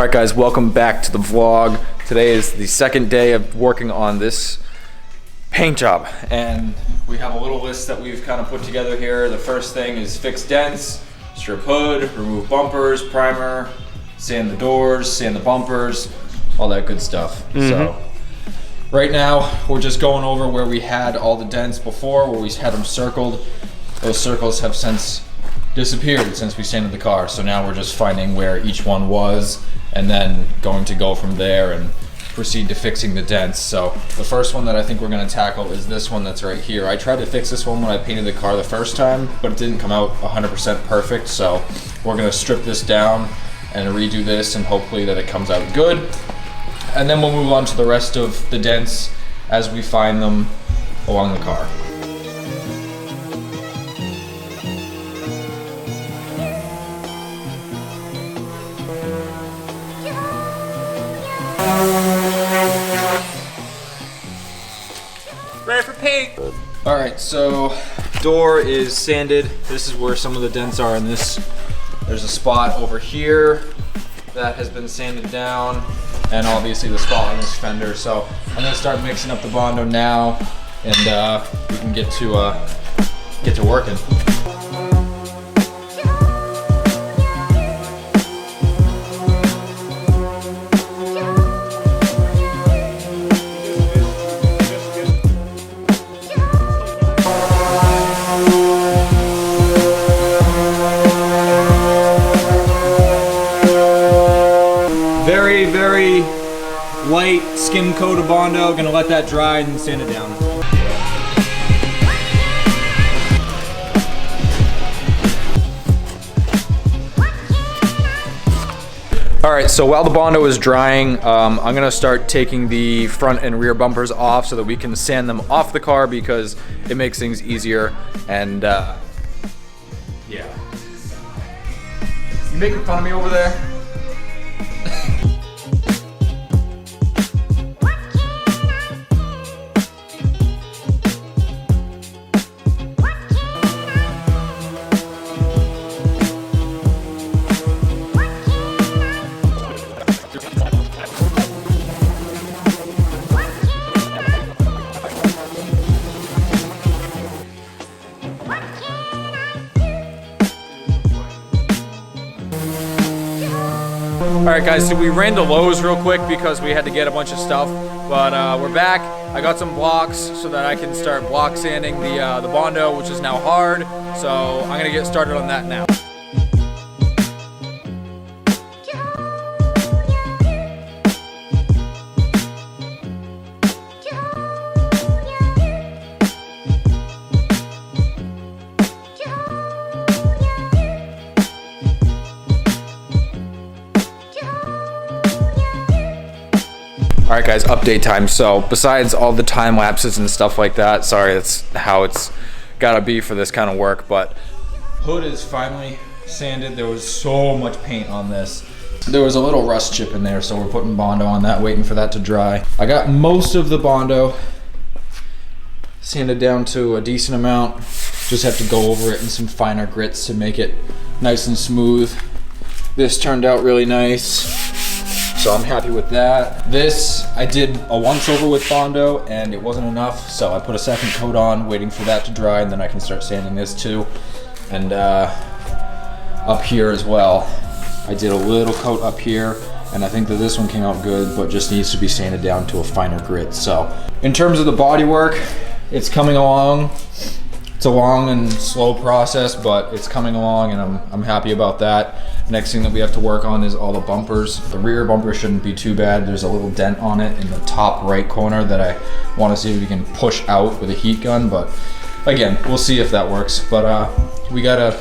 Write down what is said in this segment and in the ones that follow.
Alright guys, welcome back to the vlog. Today is the second day of working on this paint job, and we have a little list that we've kind of put together here. The first thing is fix dents, strip hood, remove bumpers, primer, sand the doors, sand the bumpers, all that good stuff. So right now we're just going over where we had all the dents before, where we had them circled. Those circles have since disappeared since we sanded the car, so now we're just finding where each one was and then going to go from there and proceed to fixing the dents. So the first one that I think we're going to tackle is this one that's right here. I tried to fix this one when I painted the car the first time, but it didn't come out 100% perfect, so we're going to strip this down and redo this, and hopefully that it comes out good. And then we'll move on to the rest of the dents as we find them along the car. Ready for paint. All right, so door is sanded. This is where some of the dents are in this. There's a spot over here that has been sanded down, and obviously the spot on this fender. So I'm gonna start mixing up the Bondo now, and we can get to working. Very light skim coat of Bondo. Gonna let that dry and then sand it down. All right, so while the Bondo is drying, I'm gonna start taking the front and rear bumpers off so that we can sand them off the car, because it makes things easier. And yeah. You making fun of me over there? Alright guys, so we ran to Lowe's real quick because we had to get a bunch of stuff, but we're back. I got some blocks so that I can start block sanding the Bondo, which is now hard, so I'm gonna get started on that now. Alright guys, update time. So besides all the time lapses and stuff like that, sorry, that's how it's gotta be for this kind of work, but hood is finally sanded. There was so much paint on this. There was a little rust chip in there, so we're putting Bondo on that, waiting for that to dry. I got most of the Bondo sanded down to a decent amount. Just have to go over it in some finer grits to make it nice and smooth. This turned out really nice, so I'm happy with that. This, I did a once over with Bondo and it wasn't enough, so I put a second coat on, waiting for that to dry, and then I can start sanding this too. And up here as well, I did a little coat up here, and I think that this one came out good, but just needs to be sanded down to a finer grit. So in terms of the body work, it's coming along. It's a long and slow process, but it's coming along, and I'm happy about that. Next thing that we have to work on is all the bumpers. The rear bumper shouldn't be too bad. There's a little dent on it in the top right corner that I want to see if we can push out with a heat gun, but again, we'll see if that works. But we gotta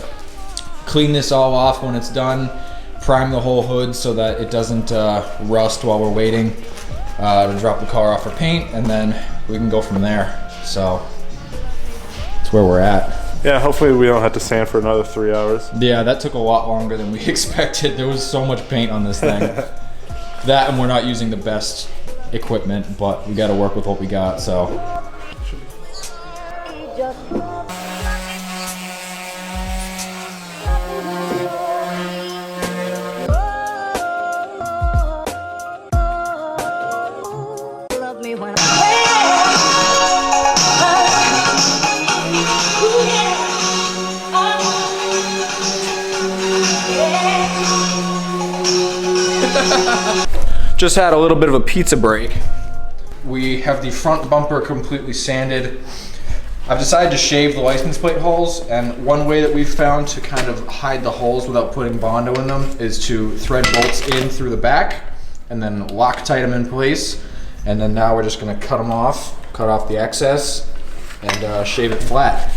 clean this all off when it's done, prime the whole hood so that it doesn't rust while we're waiting to drop the car off for paint, and then we can go from there. So that's where we're at. Yeah, hopefully we don't have to sand for another 3 hours. Yeah, that took a lot longer than we expected. There was so much paint on this thing. That, and we're not using the best equipment, but we got to work with what we got, so. Just had a little bit of a pizza break. We have the front bumper completely sanded. I've decided to shave the license plate holes, and one way that we've found to kind of hide the holes without putting Bondo in them is to thread bolts in through the back and then Loctite them in place. And then now we're just gonna cut them off, cut off the excess, and shave it flat.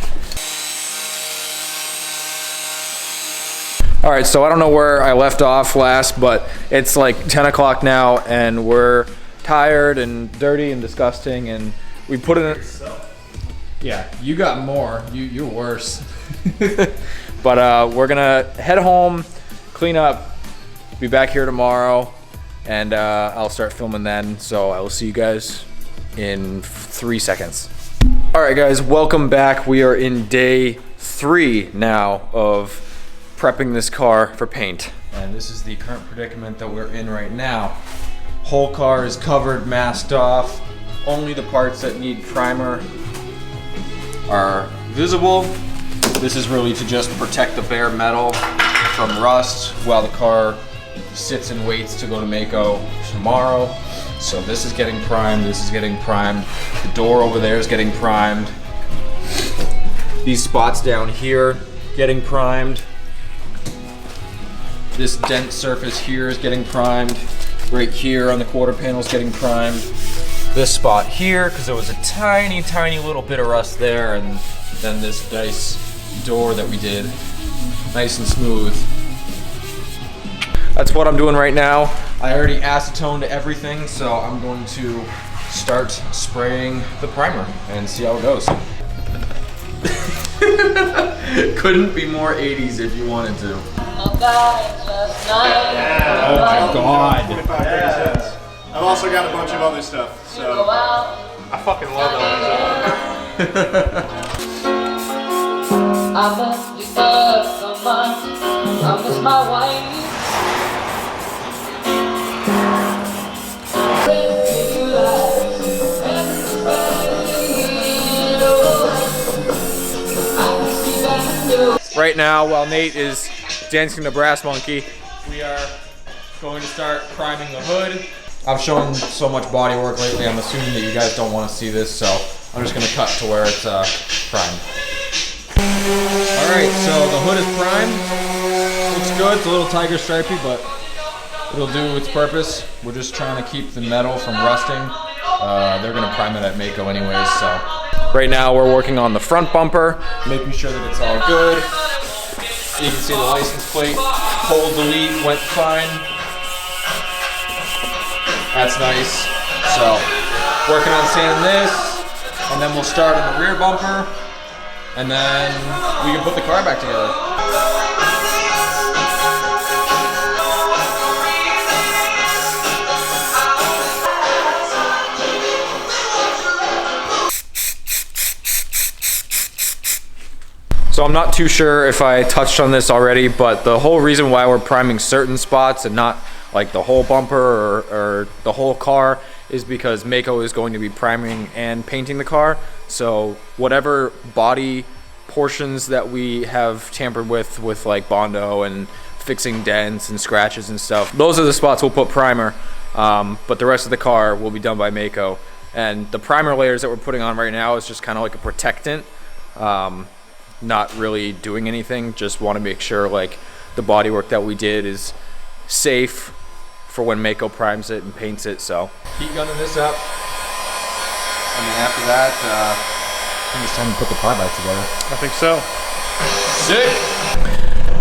All right, so I don't know where I left off last, but it's like 10 o'clock now, and we're tired and dirty and disgusting, and we put it in. Yeah, you got more. You're worse. But we're gonna head home, clean up, be back here tomorrow, and I'll start filming then. So I will see you guys in 3 seconds. All right, guys, welcome back. We are in day 3 now of prepping this car for paint. And this is the current predicament that we're in right now. Whole car is covered, masked off. Only the parts that need primer are visible. This is really to just protect the bare metal from rust while the car sits and waits to go to Maaco tomorrow. So this is getting primed, this is getting primed. The door over there is getting primed. These spots down here getting primed. This dent surface here is getting primed. Right here on the quarter panel is getting primed. This spot here, because there was a tiny, tiny little bit of rust there, and then this nice door that we did, nice and smooth. That's what I'm doing right now. I already acetoned everything, so I'm going to start spraying the primer and see how it goes. Couldn't be more 80s if you wanted to. Oh my God. Yeah. I've also got a bunch of other stuff, so I fucking love that. I love you so much. I miss my wife. Right now, while Nate is dancing the brass monkey, we are going to start priming the hood. I've shown so much body work lately, I'm assuming that you guys don't want to see this, so I'm just going to cut to where it's primed. Alright, so the hood is primed. Looks good, it's a little tiger stripey, but it'll do its purpose. We're just trying to keep the metal from rusting. They're going to prime it at Maaco anyways, so. Right now we're working on the front bumper, making sure that it's all good. You can see the license plate, hold delete went fine. That's nice. So, working on sanding this, and then we'll start on the rear bumper, and then we can put the car back together. So I'm not too sure if I touched on this already, but the whole reason why we're priming certain spots and not like the whole bumper or the whole car is because Maaco is going to be priming and painting the car. So whatever body portions that we have tampered with like Bondo and fixing dents and scratches and stuff, those are the spots we'll put primer, but the rest of the car will be done by Maaco. And the primer layers that we're putting on right now is just kind of like a protectant. Not really doing anything, just want to make sure like the bodywork that we did is safe for when Maaco primes it and paints it. So heat gunning this up, and then after that I think it's time to put the car back together. I think so. Sick.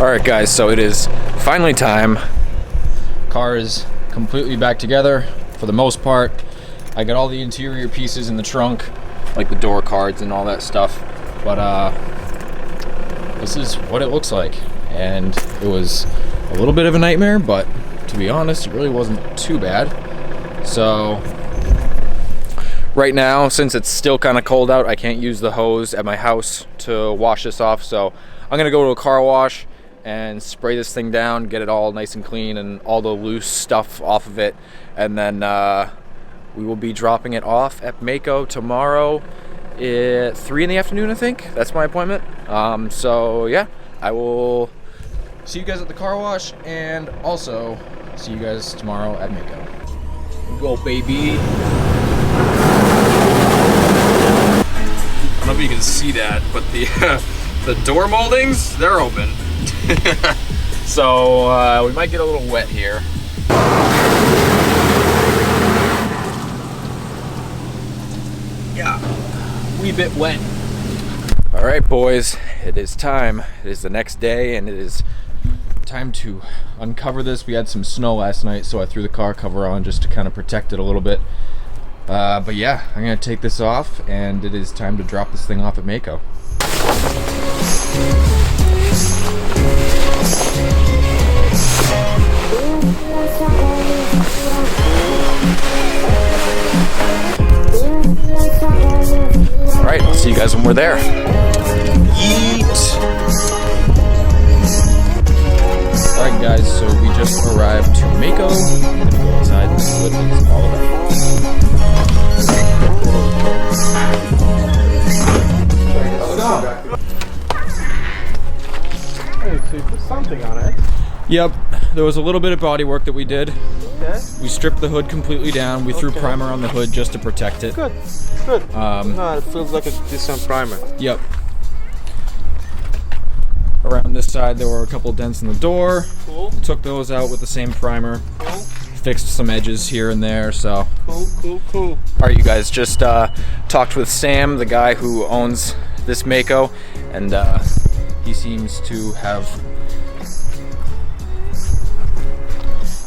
All right guys, so it is finally time. Car is completely back together for the most part. I got all the interior pieces in the trunk, like the door cards and all that stuff, but this is what it looks like, and it was a little bit of a nightmare, but to be honest, it really wasn't too bad. So right now, since it's still kind of cold out, I can't use the hose at my house to wash this off, so I'm gonna go to a car wash and spray this thing down, get it all nice and clean and all the loose stuff off of it, and then we will be dropping it off at Maaco tomorrow at 3 in the afternoon, I think. That's my appointment. So yeah, I will see you guys at the car wash, and also see you guys tomorrow at Maaco. Go, baby. I don't know if you can see that, but the door moldings, they're open. So we might get a little wet here. Yeah, wee bit wet. All right, boys, it is time. It is the next day, and it is time to uncover this. We had some snow last night, so I threw the car cover on just to kind of protect it a little bit. But yeah, I'm gonna take this off, and it is time to drop this thing off at Maaco. All right, I'll see you guys when we're there. Yeet! All right, guys, so we just arrived to Maaco. I'm gonna go inside and see what it's all about. Hey, so you put something on it. Yep, there was a little bit of body work that we did. Okay. We stripped the hood completely down. We threw primer on the hood just to protect it. Good. Good. No, it feels like a decent primer. Yep. Around this side, there were a couple dents in the door. Cool. Took those out with the same primer. Cool. Fixed some edges here and there, so. Cool, cool, cool. All right, you guys, just talked with Sam, the guy who owns this Maaco, and he seems to have.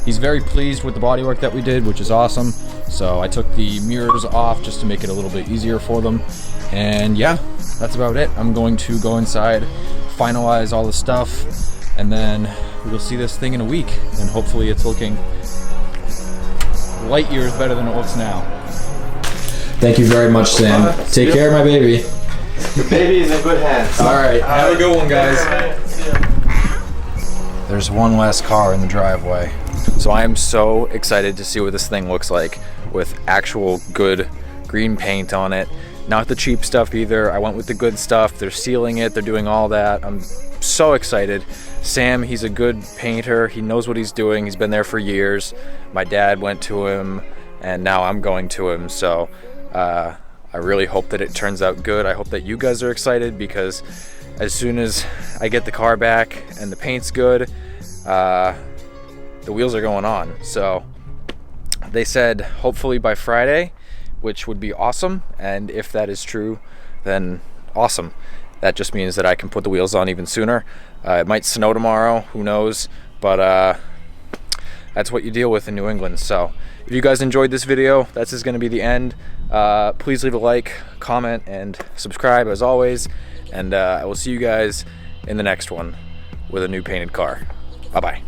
He's very pleased with the bodywork that we did, which is awesome. So I took the mirrors off just to make it a little bit easier for them. And yeah, that's about it. I'm going to go inside, finalize all the stuff, and then we'll see this thing in a week. And hopefully it's looking light years better than it looks now. Thank you very much, Sam. Take care of my baby. Your baby is in good hands. All right, have a good one, guys. There's one less car in the driveway. So I am so excited to see what this thing looks like with actual good green paint on it. Not the cheap stuff either. I went with the good stuff. They're sealing it. They're doing all that. I'm so excited. Sam, he's a good painter. He knows what he's doing. He's been there for years. My dad went to him, and now I'm going to him. So I really hope that it turns out good. I hope that you guys are excited, because as soon as I get the car back and the paint's good, the wheels are going on. So they said hopefully by Friday, which would be awesome. And if that is true, then awesome. That just means that I can put the wheels on even sooner. It might snow tomorrow, who knows, but that's what you deal with in New England. So if you guys enjoyed this video, this is going to be the end. Please leave a like, comment, and subscribe as always. And I will see you guys in the next one with a new painted car. Bye-bye.